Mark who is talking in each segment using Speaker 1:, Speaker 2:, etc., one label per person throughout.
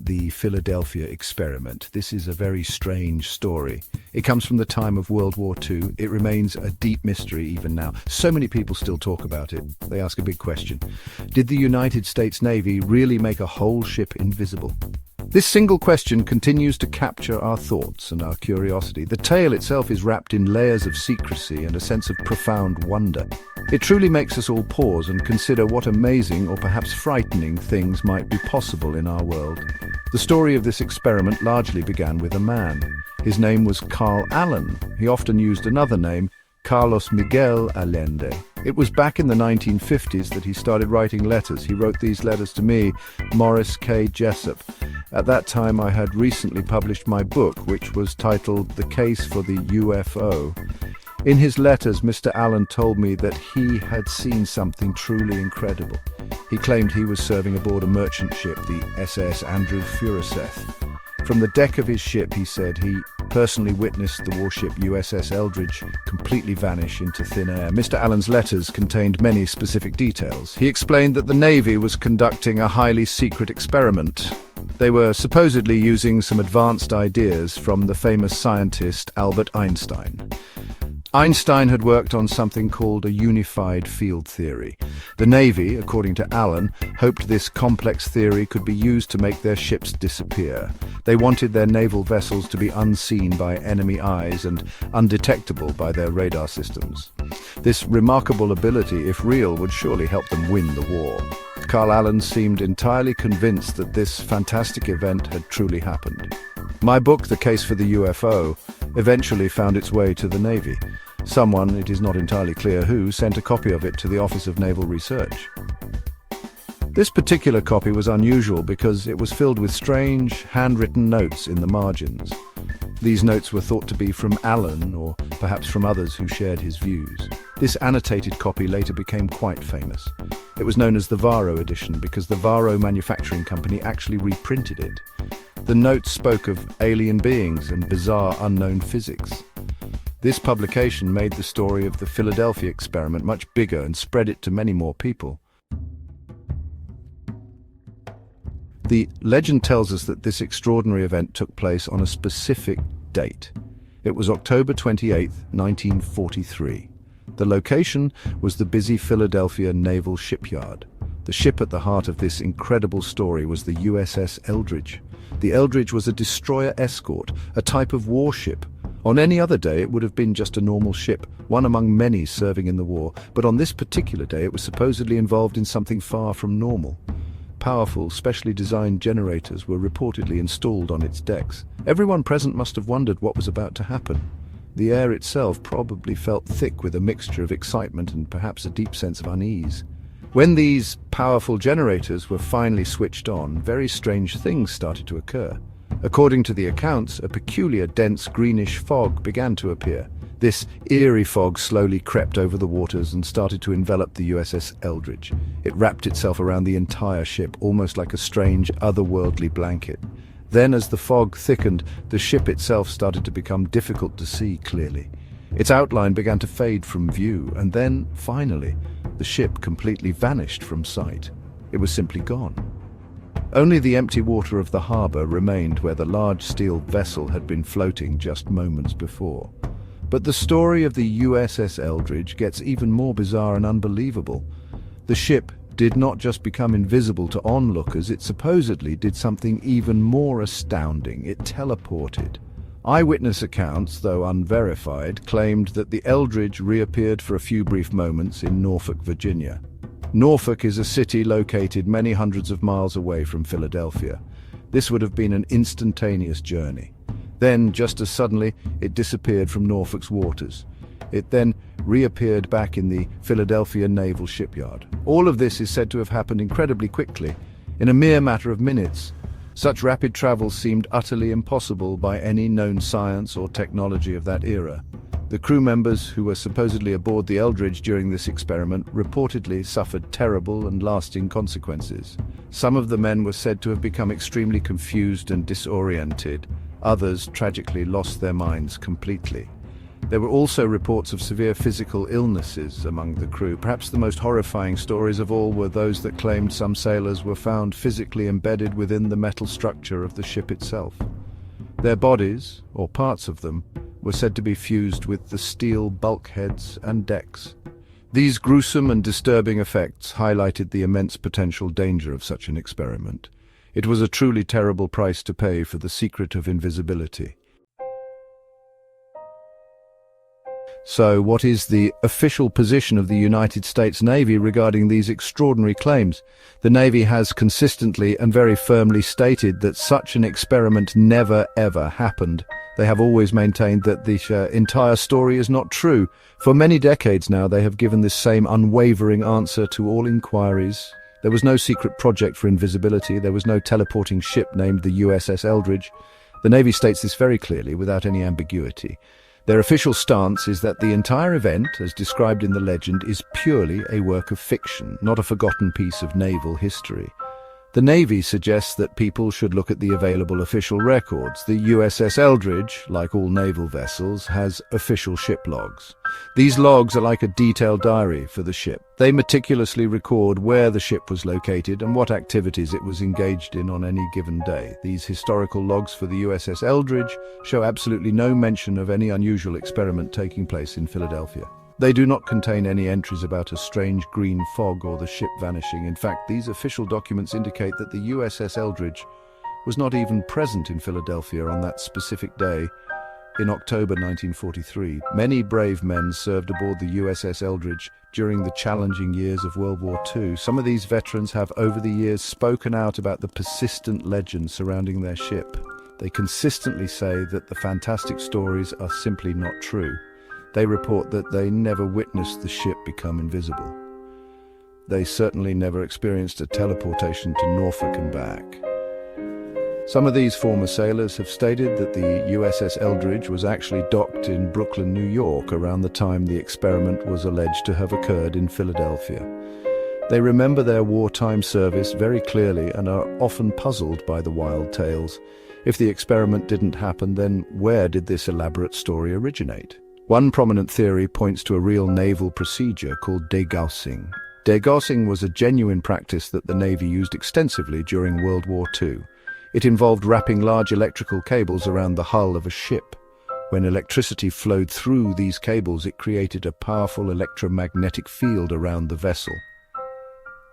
Speaker 1: the Philadelphia experiment. This is a very strange story. It comes from the time of World War II. It remains a deep mystery even now. So many people still talk about it. They ask a big question. Did the United States Navy really make a whole ship invisible? This single question continues to capture our thoughts and our curiosity. The tale itself is wrapped in layers of secrecy and a sense of profound wonder. It truly makes us all pause and consider what amazing or perhaps frightening things might be possible in our world. The story of this experiment largely began with a man. His name was Carl Allen. He often used another name, Carlos Miguel Allende. It was back in the 1950s that he started writing letters. He wrote these letters to me, Morris K. Jessup. At that time, I had recently published my book, which was titled The Case for the UFO. In his letters, Mr. Allen told me that he had seen something truly incredible. He claimed he was serving aboard a merchant ship, the SS Andrew Furuseth. From the deck of his ship, he said, he personally witnessed the warship USS Eldridge completely vanish into thin air. Mr. Allen's letters contained many specific details. He explained that the Navy was conducting a highly secret experiment. They were supposedly using some advanced ideas from the famous scientist Albert Einstein. Einstein had worked on something called a unified field theory. The Navy, according to Allen, hoped this complex theory could be used to make their ships disappear. They wanted their naval vessels to be unseen by enemy eyes and undetectable by their radar systems. This remarkable ability, if real, would surely help them win the war. Carl Allen seemed entirely convinced that this fantastic event had truly happened. My book, The Case for the UFO, eventually found its way to the Navy. Someone, it is not entirely clear who, sent a copy of it to the Office of Naval Research. This particular copy was unusual because it was filled with strange, handwritten notes in the margins. These notes were thought to be from Allen, or perhaps from others who shared his views. This annotated copy later became quite famous. It was known as the Varro edition because the Varro manufacturing company actually reprinted it. The notes spoke of alien beings and bizarre unknown physics. This publication made the story of the Philadelphia experiment much bigger and spread it to many more people. The legend tells us that this extraordinary event took place on a specific date. It was October 28, 1943. The location was the busy Philadelphia Naval Shipyard. The ship at the heart of this incredible story was the USS Eldridge. The Eldridge was a destroyer escort, a type of warship. On any other day, it would have been just a normal ship, one among many serving in the war, but on this particular day, it was supposedly involved in something far from normal. Powerful, specially designed generators were reportedly installed on its decks. Everyone present must have wondered what was about to happen. The air itself probably felt thick with a mixture of excitement and perhaps a deep sense of unease. When these powerful generators were finally switched on, very strange things started to occur. According to the accounts, a peculiar dense greenish fog began to appear. This eerie fog slowly crept over the waters and started to envelop the USS Eldridge. It wrapped itself around the entire ship, almost like a strange, otherworldly blanket. Then, as the fog thickened, the ship itself started to become difficult to see clearly. Its outline began to fade from view, and then, finally, the ship completely vanished from sight. It was simply gone. Only the empty water of the harbor remained where the large steel vessel had been floating just moments before. But the story of the USS Eldridge gets even more bizarre and unbelievable. The ship did not just become invisible to onlookers, it supposedly did something even more astounding. It teleported. Eyewitness accounts, though unverified, claimed that the Eldridge reappeared for a few brief moments in Norfolk, Virginia. Norfolk is a city located many hundreds of miles away from Philadelphia. This would have been an instantaneous journey. Then, just as suddenly, it disappeared from Norfolk's waters. It then reappeared back in the Philadelphia Naval Shipyard. All of this is said to have happened incredibly quickly, in a mere matter of minutes. Such rapid travel seemed utterly impossible by any known science or technology of that era. The crew members who were supposedly aboard the Eldridge during this experiment reportedly suffered terrible and lasting consequences. Some of the men were said to have become extremely confused and disoriented. Others tragically lost their minds completely. There were also reports of severe physical illnesses among the crew. Perhaps the most horrifying stories of all were those that claimed some sailors were found physically embedded within the metal structure of the ship itself. Their bodies, or parts of them, were said to be fused with the steel bulkheads and decks. These gruesome and disturbing effects highlighted the immense potential danger of such an experiment. It was a truly terrible price to pay for the secret of invisibility. So, what is the official position of the United States Navy regarding these extraordinary claims? The Navy has consistently and very firmly stated that such an experiment never ever happened. They have always maintained that the entire story is not true. For many decades now, they have given this same unwavering answer to all inquiries. There was no secret project for invisibility. There was no teleporting ship named the USS Eldridge. The Navy states this very clearly, without any ambiguity. Their official stance is that the entire event, as described in the legend, is purely a work of fiction, not a forgotten piece of naval history. The Navy suggests that people should look at the available official records. The USS Eldridge, like all naval vessels, has official ship logs. These logs are like a detailed diary for the ship. They meticulously record where the ship was located and what activities it was engaged in on any given day. These historical logs for the USS Eldridge show absolutely no mention of any unusual experiment taking place in Philadelphia. They do not contain any entries about a strange green fog or the ship vanishing. In fact, these official documents indicate that the USS Eldridge was not even present in Philadelphia on that specific day in October 1943. Many brave men served aboard the USS Eldridge during the challenging years of World War II. Some of these veterans have over the years spoken out about the persistent legends surrounding their ship. They consistently say that the fantastic stories are simply not true. They report that they never witnessed the ship become invisible. They certainly never experienced a teleportation to Norfolk and back. Some of these former sailors have stated that the USS Eldridge was actually docked in Brooklyn, New York, around the time the experiment was alleged to have occurred in Philadelphia. They remember their wartime service very clearly and are often puzzled by the wild tales. If the experiment didn't happen, then where did this elaborate story originate? One prominent theory points to a real naval procedure called degaussing. Degaussing was a genuine practice that the Navy used extensively during World War II. It involved wrapping large electrical cables around the hull of a ship. When electricity flowed through these cables, it created a powerful electromagnetic field around the vessel.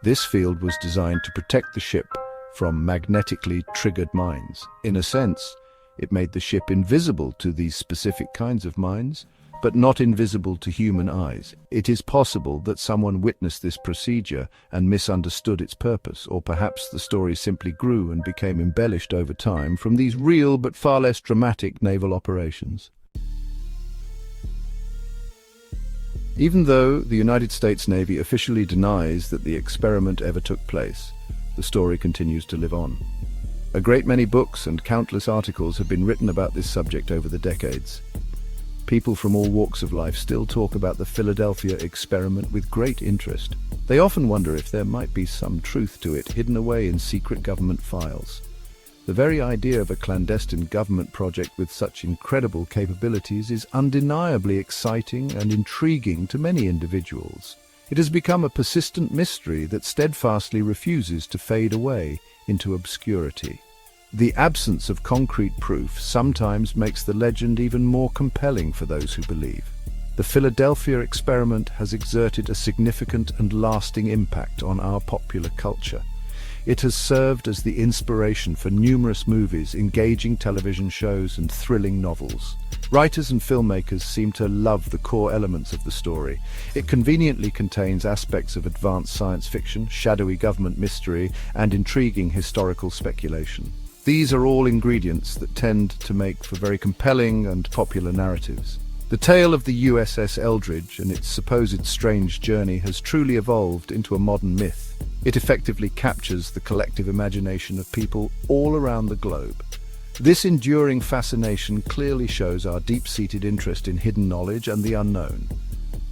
Speaker 1: This field was designed to protect the ship from magnetically triggered mines. In a sense, it made the ship invisible to these specific kinds of mines, but not invisible to human eyes. It is possible that someone witnessed this procedure and misunderstood its purpose, or perhaps the story simply grew and became embellished over time from these real but far less dramatic naval operations. Even though the United States Navy officially denies that the experiment ever took place, the story continues to live on. A great many books and countless articles have been written about this subject over the decades. People from all walks of life still talk about the Philadelphia experiment with great interest. They often wonder if there might be some truth to it hidden away in secret government files. The very idea of a clandestine government project with such incredible capabilities is undeniably exciting and intriguing to many individuals. It has become a persistent mystery that steadfastly refuses to fade away into obscurity. The absence of concrete proof sometimes makes the legend even more compelling for those who believe. The Philadelphia experiment has exerted a significant and lasting impact on our popular culture. It has served as the inspiration for numerous movies, engaging television shows, and thrilling novels. Writers and filmmakers seem to love the core elements of the story. It conveniently contains aspects of advanced science fiction, shadowy government mystery, and intriguing historical speculation. These are all ingredients that tend to make for very compelling and popular narratives. The tale of the USS Eldridge and its supposed strange journey has truly evolved into a modern myth. It effectively captures the collective imagination of people all around the globe. This enduring fascination clearly shows our deep-seated interest in hidden knowledge and the unknown.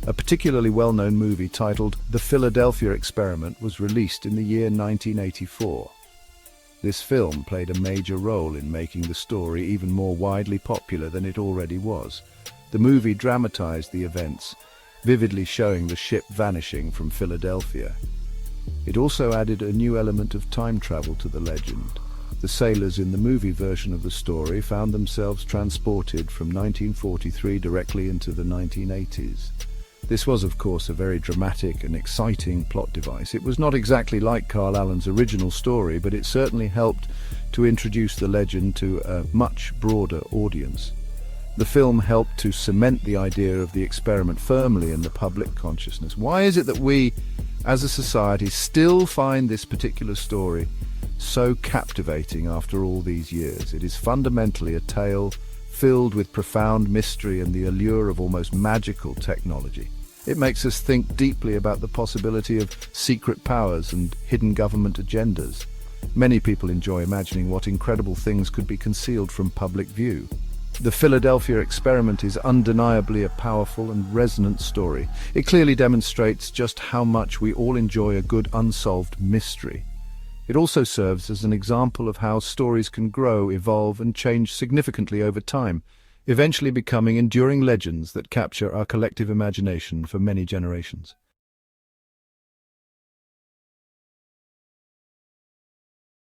Speaker 1: A particularly well-known movie titled The Philadelphia Experiment was released in the year 1984. This film played a major role in making the story even more widely popular than it already was. The movie dramatized the events, vividly showing the ship vanishing from Philadelphia. It also added a new element of time travel to the legend. The sailors in the movie version of the story found themselves transported from 1943 directly into the 1980s. This was, of course, a very dramatic and exciting plot device. It was not exactly like Carl Allen's original story, but it certainly helped to introduce the legend to a much broader audience. The film helped to cement the idea of the experiment firmly in the public consciousness. Why is it that we, as a society, still find this particular story so captivating after all these years? It is fundamentally a tale filled with profound mystery and the allure of almost magical technology. It makes us think deeply about the possibility of secret powers and hidden government agendas. Many people enjoy imagining what incredible things could be concealed from public view. The Philadelphia experiment is undeniably a powerful and resonant story. It clearly demonstrates just how much we all enjoy a good unsolved mystery. It also serves as an example of how stories can grow, evolve, and change significantly over time, eventually becoming enduring legends that capture our collective imagination for many generations.